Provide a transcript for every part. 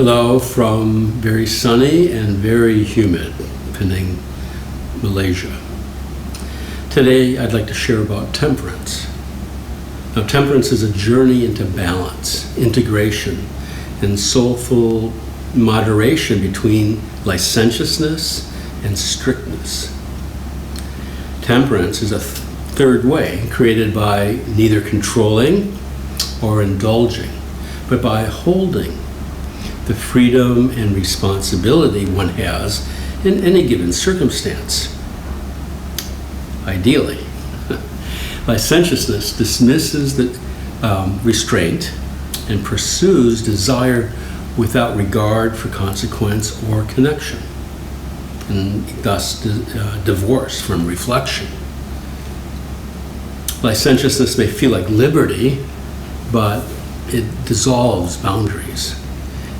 Hello from very sunny and very humid Penang, Malaysia. Today I'd like to share about temperance. Now, temperance is a journey into balance, integration, and soulful moderation between licentiousness and strictness. Temperance is a third way created by neither controlling or indulging, but by holding the freedom and responsibility one has in any given circumstance. Ideally, licentiousness dismisses the restraint and pursues desire without regard for consequence or connection, and thus divorce from reflection. Licentiousness may feel like liberty, but it dissolves boundaries.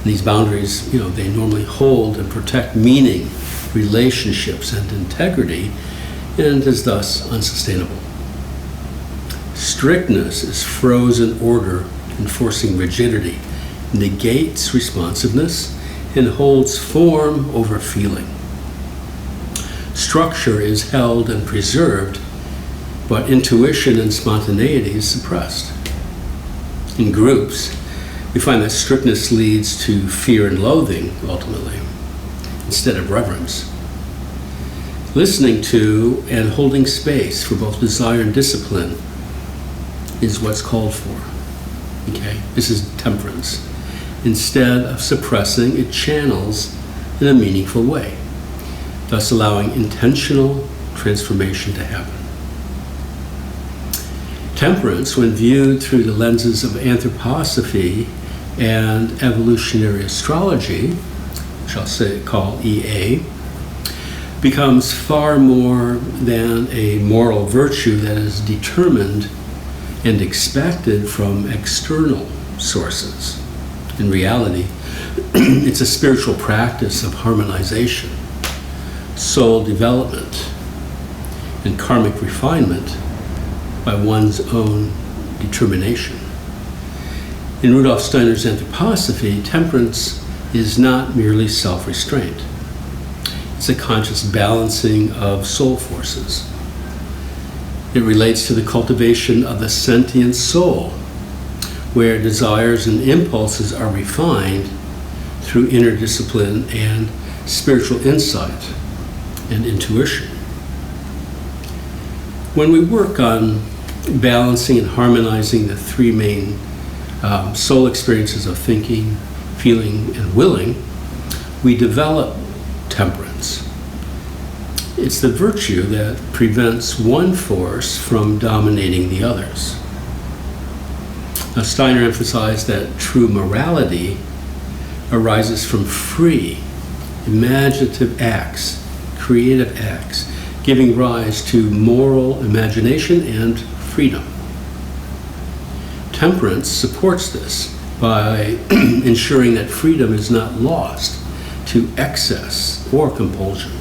And these boundaries, they normally hold and protect meaning, relationships, and integrity, and is thus unsustainable. Strictness is frozen order enforcing rigidity, negates responsiveness, and holds form over feeling. Structure is held and preserved, but intuition and spontaneity is suppressed. In groups, we find that strictness leads to fear and loathing, ultimately, instead of reverence. Listening to and holding space for both desire and discipline is what's called for. Okay? This is temperance. Instead of suppressing, it channels in a meaningful way, thus allowing intentional transformation to happen. Temperance, when viewed through the lenses of anthroposophy and evolutionary astrology, which I'll call EA, becomes far more than a moral virtue that is determined and expected from external sources. In reality, it's a spiritual practice of harmonization, soul development, and karmic refinement by one's own determination. In Rudolf Steiner's anthroposophy, temperance is not merely self-restraint. It's a conscious balancing of soul forces. It relates to the cultivation of the sentient soul, where desires and impulses are refined through inner discipline and spiritual insight and intuition. When we work on balancing and harmonizing the three main soul experiences of thinking, feeling, and willing, we develop temperance. It's the virtue that prevents one force from dominating the others. Now, Steiner emphasized that true morality arises from free, imaginative acts, creative acts, giving rise to moral imagination and freedom. Temperance supports this by ensuring that freedom is not lost to excess or compulsion.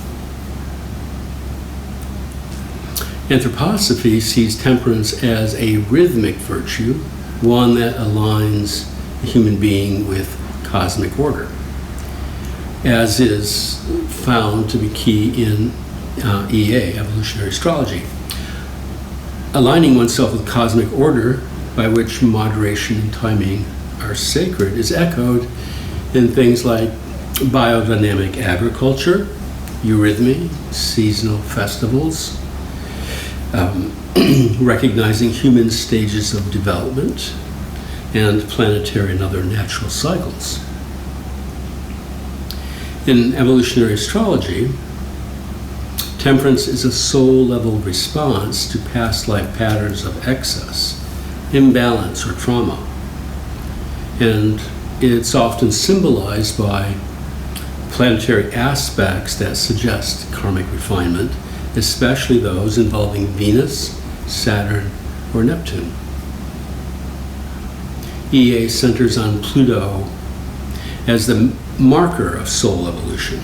Anthroposophy sees temperance as a rhythmic virtue, one that aligns the human being with cosmic order, as is found to be key in EA, evolutionary astrology. Aligning oneself with cosmic order, by which moderation and timing are sacred, is echoed in things like biodynamic agriculture, eurythmy, seasonal festivals, recognizing human stages of development, and planetary and other natural cycles. In evolutionary astrology, temperance is a soul-level response to past life patterns of excess, imbalance, or trauma. And it's often symbolized by planetary aspects that suggest karmic refinement, especially those involving Venus, Saturn, or Neptune. EA centers on Pluto as the marker of soul evolution.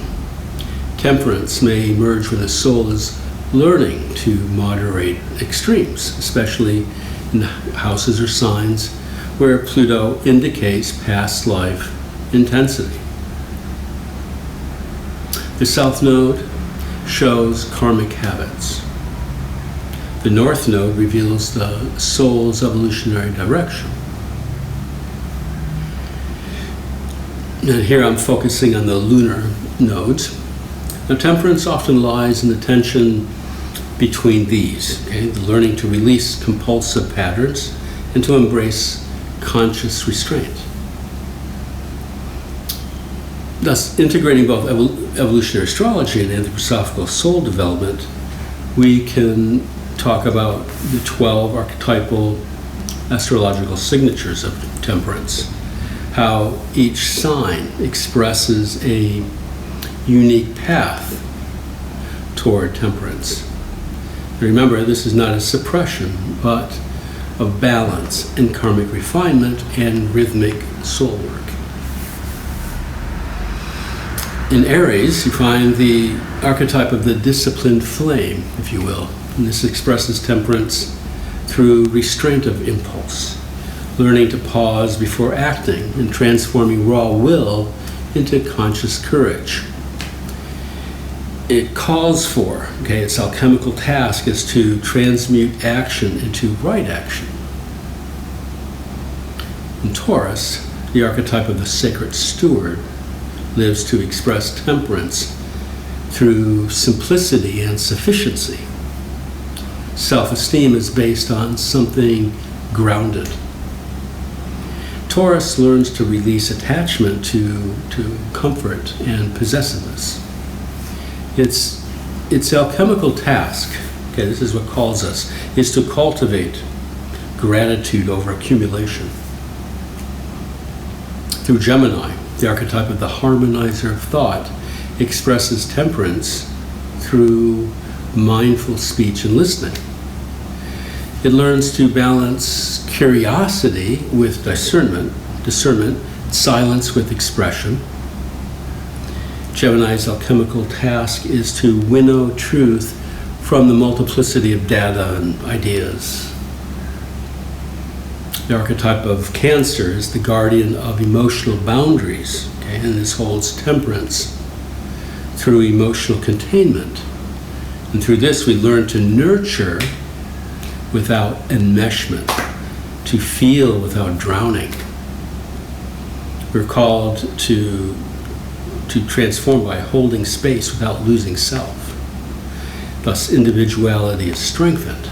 Temperance may emerge when the soul is learning to moderate extremes, especially in houses or signs where Pluto indicates past life intensity. The south node shows karmic habits. The north node reveals the soul's evolutionary direction. And here I'm focusing on the lunar nodes. Now, temperance often lies in the tension between these, okay? The learning to release compulsive patterns and to embrace conscious restraint. Thus, integrating both evolutionary astrology and anthroposophical soul development, we can talk about the 12 archetypal astrological signatures of temperance, how each sign expresses a unique path toward temperance. Remember, this is not a suppression, but of balance and karmic refinement and rhythmic soul work. In Aries, you find the archetype of the disciplined flame, if you will. And this expresses temperance through restraint of impulse, learning to pause before acting and transforming raw will into conscious courage. It calls for, its alchemical task is to transmute action into right action. In Taurus, the archetype of the sacred steward lives to express temperance through simplicity and sufficiency. Self-esteem is based on something grounded. Taurus learns to release attachment to comfort and possessiveness. Its alchemical task, this is what calls us, is to cultivate gratitude over accumulation. Through Gemini, the archetype of the harmonizer of thought expresses temperance through mindful speech and listening. It learns to balance curiosity with discernment, silence with expression. Gemini's alchemical task is to winnow truth from the multiplicity of data and ideas. The archetype of Cancer is the guardian of emotional boundaries, and this holds temperance through emotional containment. And through this, we learn to nurture without enmeshment, to feel without drowning. We're called to transform by holding space without losing self. Thus, individuality is strengthened.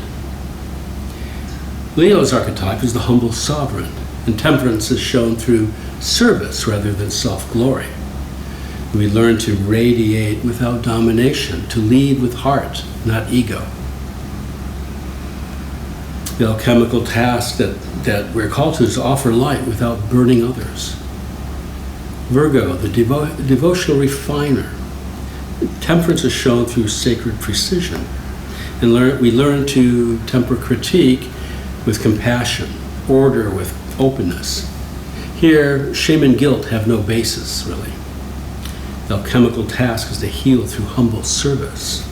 Leo's archetype is the humble sovereign, and temperance is shown through service rather than self-glory. We learn to radiate without domination, to lead with heart, not ego. The alchemical task that we're called to is to offer light without burning others. Virgo, the devotional refiner. Temperance is shown through sacred precision. And we learn to temper critique with compassion, order with openness. Here, shame and guilt have no basis, really. The alchemical task is to heal through humble service.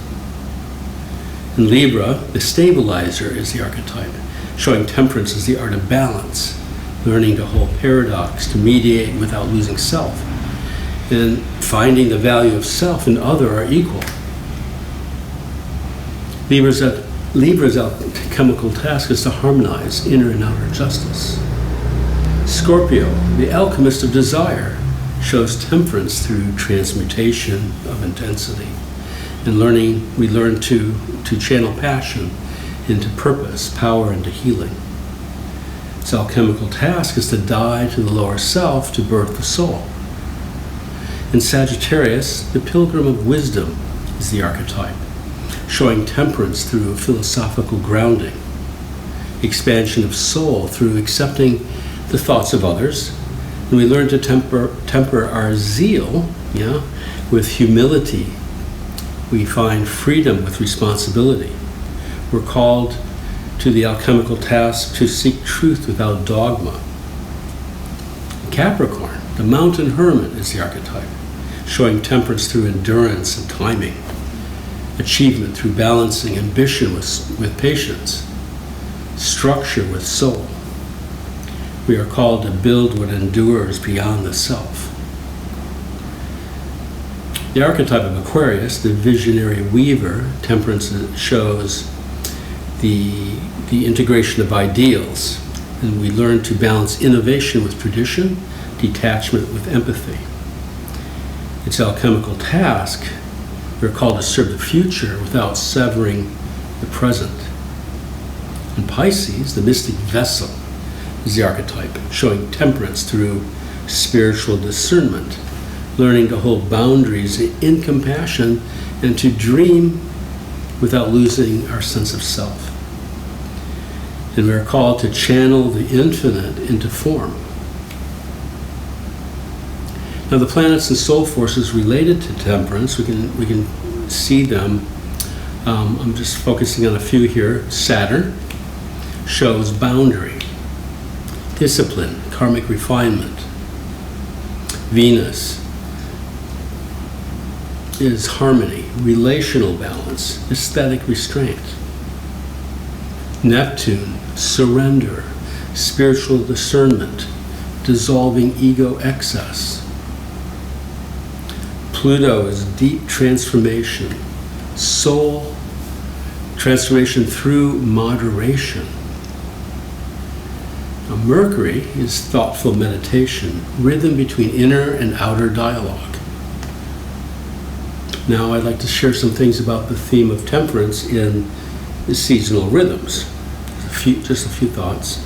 In Libra, the stabilizer is the archetype, showing temperance as the art of balance, learning to hold paradox, to mediate without losing self, and finding the value of self and other are equal. Libra's alchemical task is to harmonize inner and outer justice. Scorpio, the alchemist of desire, shows temperance through transmutation of intensity. And we learn to channel passion into purpose, power into healing. Its alchemical task is to die to the lower self to birth the soul. In Sagittarius, the pilgrim of wisdom is the archetype, showing temperance through philosophical grounding, expansion of soul through accepting the thoughts of others, and we learn to temper our zeal, with humility. We find freedom with responsibility. We're called to the alchemical task to seek truth without dogma. Capricorn, the mountain hermit, is the archetype, showing temperance through endurance and timing, achievement through balancing ambition with patience, structure with soul. We are called to build what endures beyond the self. The archetype of Aquarius, the visionary weaver, Temperance shows the integration of ideals, and we learn to balance innovation with tradition, detachment with empathy. Its alchemical task, we're called to serve the future without severing the present. And Pisces, the mystic vessel, is the archetype, showing temperance through spiritual discernment, learning to hold boundaries in compassion and to dream without losing our sense of self. And we are called to channel the infinite into form. Now, the planets and soul forces related to temperance, we can see them. I'm just focusing on a few here. Saturn shows boundary, discipline, karmic refinement. Venus is harmony, relational balance, aesthetic restraint. Neptune, surrender, spiritual discernment, dissolving ego excess. Pluto is deep transformation, soul transformation through moderation. Now, Mercury is thoughtful meditation, rhythm between inner and outer dialogue. Now I'd like to share some things about the theme of temperance in the seasonal rhythms. Just a few thoughts.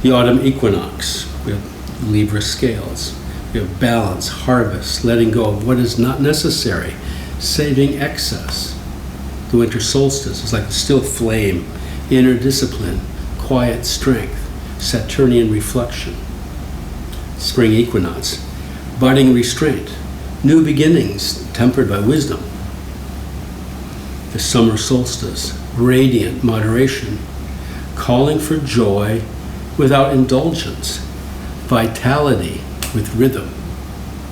The autumn equinox, we have Libra scales. We have balance, harvest, letting go of what is not necessary, saving excess. The winter solstice is like a still flame, inner discipline, quiet strength, Saturnian reflection. Spring equinox, budding restraint, new beginnings tempered by wisdom. The summer solstice, radiant moderation, calling for joy without indulgence, vitality with rhythm.